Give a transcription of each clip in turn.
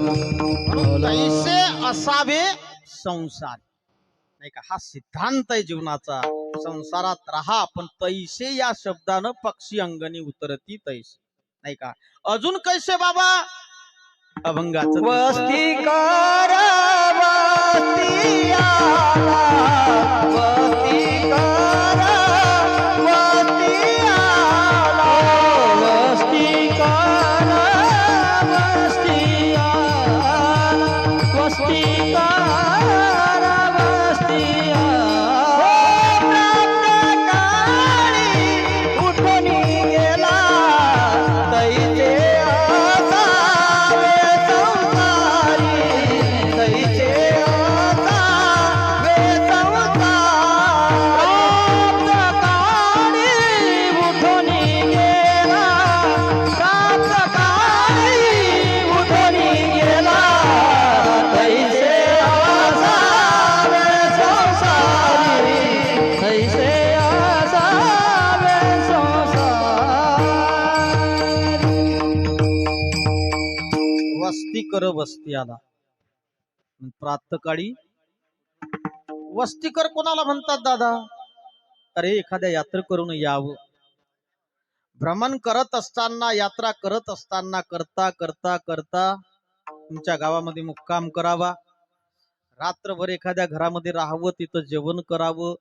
म्हणून तैसे असावे संसार, नाही का? हा सिद्धांत आहे जीवनाचा. संसारात राहा, पण तैसे या शब्दानं पक्षी अंगणी उतरती तैसे, नाही का? अजून कैसे बाबा? अभंगाचं वस्ती कर वस्ती आला, वस्ती कर वस्ती आला, वस्ती कर वस्ती आला, वस्ती कर वस्ती आला. प्राप्त काळी उठून गेला तैसे वस्ती कर वस्ती आला. प्रातकाळी वस्ती कर कोणाला म्हणतात दादा? अरे एखाद्या यात्रा करून यावं. भ्रमण करत असताना, यात्रा करत असताना, करता करता करता तुमच्या गावामध्ये मुक्काम करावा. रात्रभर एखाद्या घरामध्ये राहावं, तिथं जेवण करावं,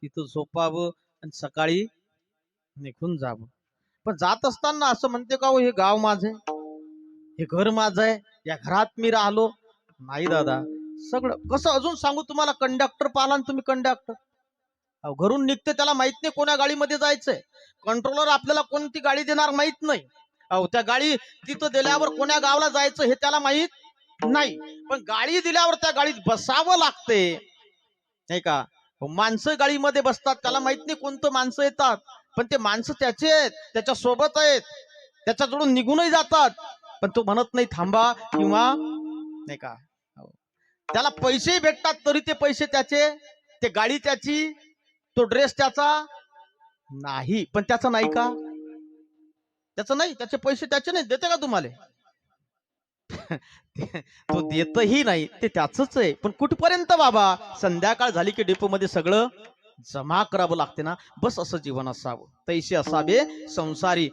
तिथं झोपावं आणि सकाळी निघून जावं. पण जात असताना असं म्हणते का, हे गाव माझे, हे घर माझं आहे, या घरात मी राहिलो? नाही दादा. सगळं कसं अजून सांगू तुम्हाला? कंडक्टर पाहिला ना तुम्ही? कंडक्टर घरून निघते, त्याला माहित नाही कोण्या गाडीमध्ये जायचंय. कंट्रोलर आपल्याला कोणती गाडी देणार माहित नाही. त्या गाडी तिथं दिल्यावर कोण्या गावाला जायचं हे त्याला माहित नाही. पण गाडी दिल्यावर त्या गाडीत बसावं लागते, नाही का? माणसं गाडीमध्ये बसतात, त्याला माहित नाही कोणतं माणसं येतात, पण ते माणसं त्याचे आहेत, त्याच्या सोबत आहेत, त्याच्याजवळून निघूनही जातात. पण तो म्हणत नाही थांबा किंवा, नाही का? त्याला पैसेही भेटतात तरी ते पैसे त्याचे, ते गाडी त्याची, तो ड्रेस त्याचा नाही. पण त्याचा नाही का? त्याचं नाही, त्याचे पैसे त्याचे नाही. देते का तुम्हाला? तो देतही नाही, ते त्याचंच आहे. पण कुठपर्यंत बाबा? संध्याकाळ झाली की डेपो मध्ये सगळं जमा करावं लागते ना. बस असं जीवन असावं. तैसे असावे संसारी.